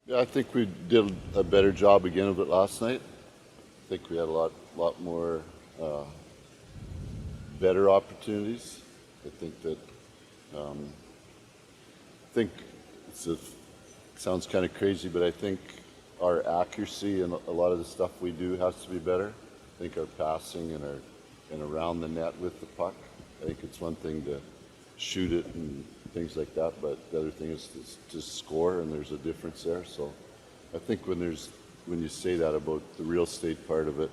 Yeah, I think we did a better job again of it last night. I think we had a lot more uh, better opportunities. I think that I think it sounds kind of crazy, but I think our accuracy and a lot of the stuff we do has to be better. I think our passing and around the net with the puck. I think it's one thing to shoot it and things like that, but the other thing is to score, and there's a difference there. So I think when you say that about the real estate part of it,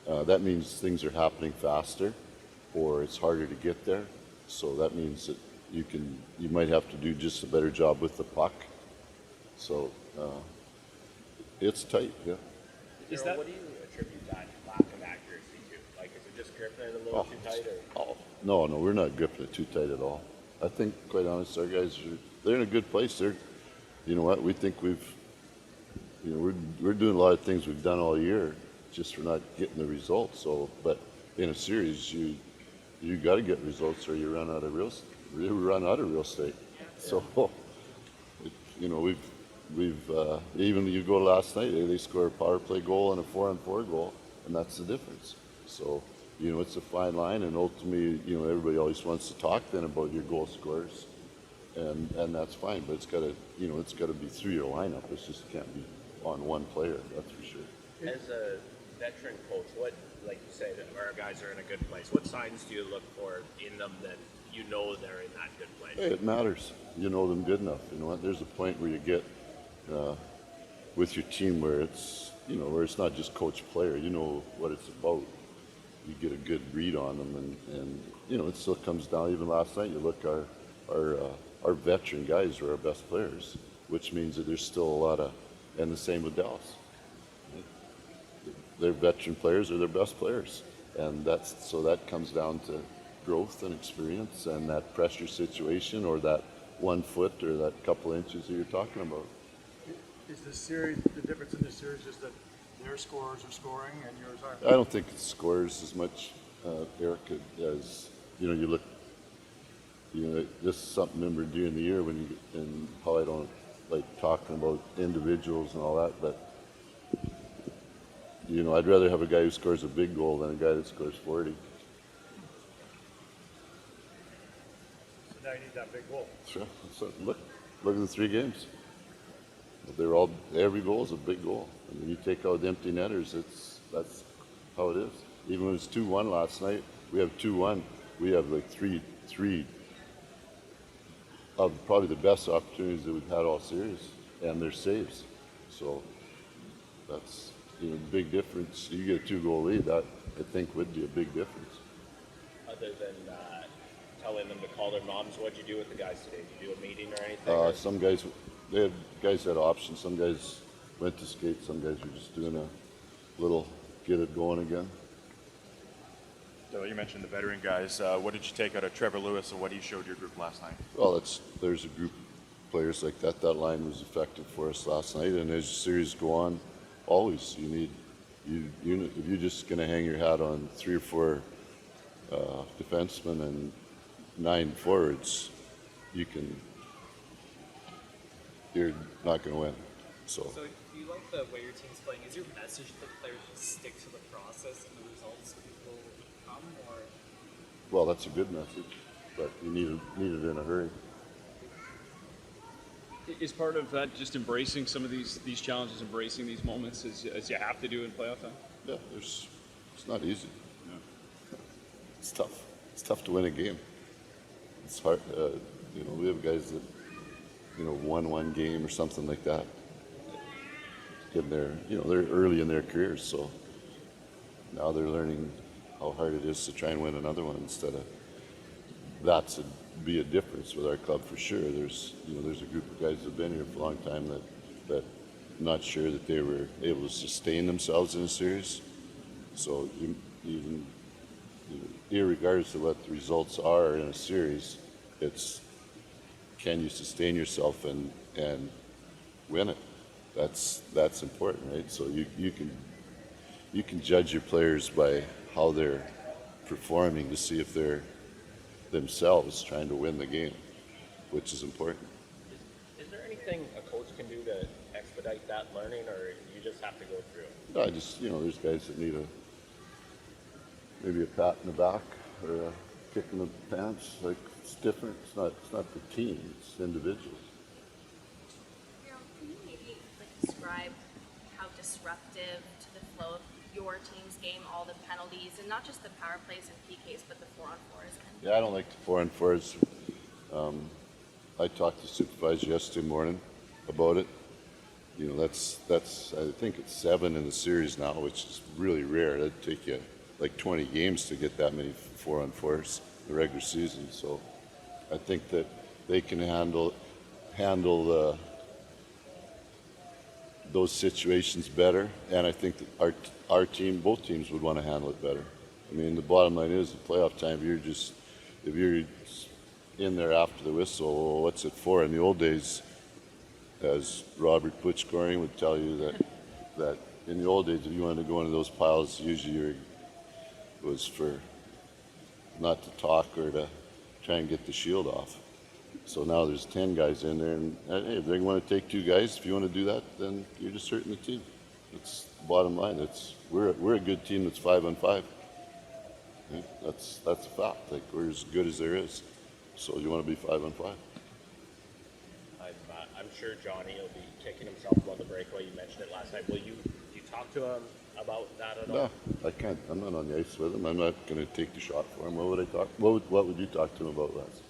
that means things are happening faster, or it's harder to get there. So that means that you might have to do just a better job with the puck. So it's tight, yeah. What do you attribute that lack of accuracy to? Like, is it just gripping it a little too tight, or? No, we're not gripping it too tight at all. I think, quite honest, our guys they're in a good place. You know what? We think we're doing a lot of things we've done all year. Just we're not getting the results. So, but in a series, you got to get results, or you run out of real estate. So, we've even you go last night, they score a power play goal and a 4-on-4 goal, and that's the difference. So, it's a fine line, and ultimately, everybody always wants to talk then about your goal scorers, and that's fine, but it's got to be through your lineup. It just can't be on one player. That's for sure. As a veteran coach, like you say, that our guys are in a good place. What signs do you look for in them that they're in that good place? Hey, it matters. You know them good enough. You know what? There's a point where you get with your team where it's not just coach player. You know what it's about. You get a good read on them, and it still comes down. Even last night, you look our veteran guys are our best players, which means that there's still a lot of, and the same with Dallas. Their veteran players are their best players, and that comes down to growth and experience and that pressure situation, or that 1 foot or that couple inches that you're talking about. Is the difference in this series is that their scorers are scoring and yours aren't? I don't think it scores as much, Eric, as you look. This is something I remember during the year and how I don't like talking about individuals and all that, but I'd rather have a guy who scores a big goal than a guy that scores 40. So now you need that big goal. Sure. So look at the 3 games. Every goal is a big goal. And when you take out empty netters, that's how it is. Even when it's 2-1 last night, we have 2-1. We have like three of probably the best opportunities that we've had all series, and they're saves. So that's big difference. You get a 2-goal lead, that I think would be a big difference. Other than telling them to call their moms, what'd you do with the guys today? Did you do a meeting or anything? Some guys had options. Some guys went to skate. Some guys were just doing a little get it going again. Darryl, you mentioned the veteran guys. What did you take out of Trevor Lewis, and what he showed your group last night? Well, there's a group of players like that. That line was effective for us last night, and as the series go on, always if you're just going to hang your hat on 3 or 4 defensemen and 9 forwards, you're not going to win. So do you like the way your team's playing? Is your message that players just stick to the process and the results will come, or? Well, that's a good message, but you need it in a hurry. Is part of that just embracing some of these challenges, embracing these moments as you have to do in playoff time? Yeah, it's not easy. Yeah. It's tough. It's tough to win a game. It's hard. We have guys that won 1 game or something like that. Getting there, they're early in their careers, so now they're learning how hard it is to try and win another one instead of. That's be a difference with our club for sure. There's a group of guys that have been here for a long time that I'm not sure that they were able to sustain themselves in a series. So even irregardless of what the results are in a series, it's can you sustain yourself and win it? That's important, right? So you can judge your players by how they're performing to see if they're themselves trying to win the game, which is important. Is there anything a coach can do to expedite expedite that learning, or you just have to go through it? I just, there's guys that need maybe a pat in the back or a kick in the pants. Like, it's different. It's not the team. It's individuals. Darryl, can you maybe describe how disruptive to the flow of your team's game all the penalties, and not just the power plays and PKs, but the 4-on-4s? Yeah, I don't like the 4-on-4s. I talked to the supervisor yesterday morning about it. That's I think it's 7 in the series now, which is really rare. It'd take you like 20 games to get that many 4-on-4s in the regular season. So I think that they can handle those situations better, and I think that our team, both teams, would want to handle it better. I mean, the bottom line is, the playoff time, if you're in there after the whistle, well, what's it for? In the old days, as Robert Puchgoring would tell you, that in the old days, if you wanted to go into those piles, usually it was for not to talk or to try and get the shield off. So now there's 10 guys in there, and hey, if they want to take 2 guys, if you want to do that, then you're just hurting the team. That's the bottom line. We're a good team that's 5-on-5. Yeah, that's a fact. Like, we're as good as there is. So you want to be 5-on-5. I'm sure Johnny will be kicking himself about the breakaway. You mentioned it last night. Will you talk to him about that at all? No, I can't. I'm not on the ice with him. I'm not going to take the shot for him. What would I talk? What would you talk to him about, Les?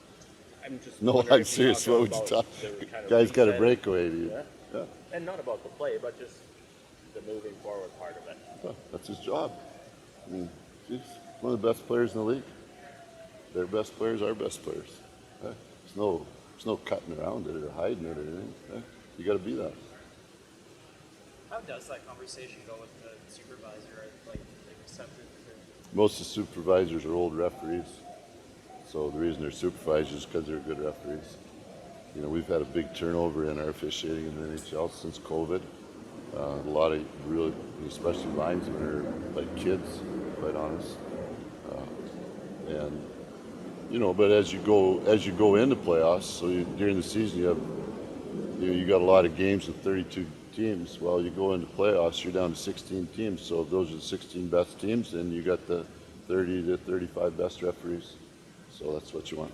I'm just No, wondering I'm if serious. talk What would you about talk? the kind of Guy's got a reset. breakaway. Yeah. Yeah. And not about the play, but just the moving forward part of it. Yeah, that's his job. I mean, he's one of the best players in the league. Their best players, our best players. Yeah. There's no cutting around it or hiding it or anything. Yeah. You got to be that. How does that conversation go with the supervisor? Like receptive to? Most of the supervisors are old referees. So the reason they're supervisors is because they're good referees. We've had a big turnover in our officiating in the NHL since COVID. A lot of really, especially linesmen, are like kids, quite honest. But as you go into playoffs, so during the season you got a lot of games with 32 teams. Well, you go into playoffs, you're down to 16 teams. So if those are the 16 best teams, then you got the 30 to 35 best referees. So that's what you want.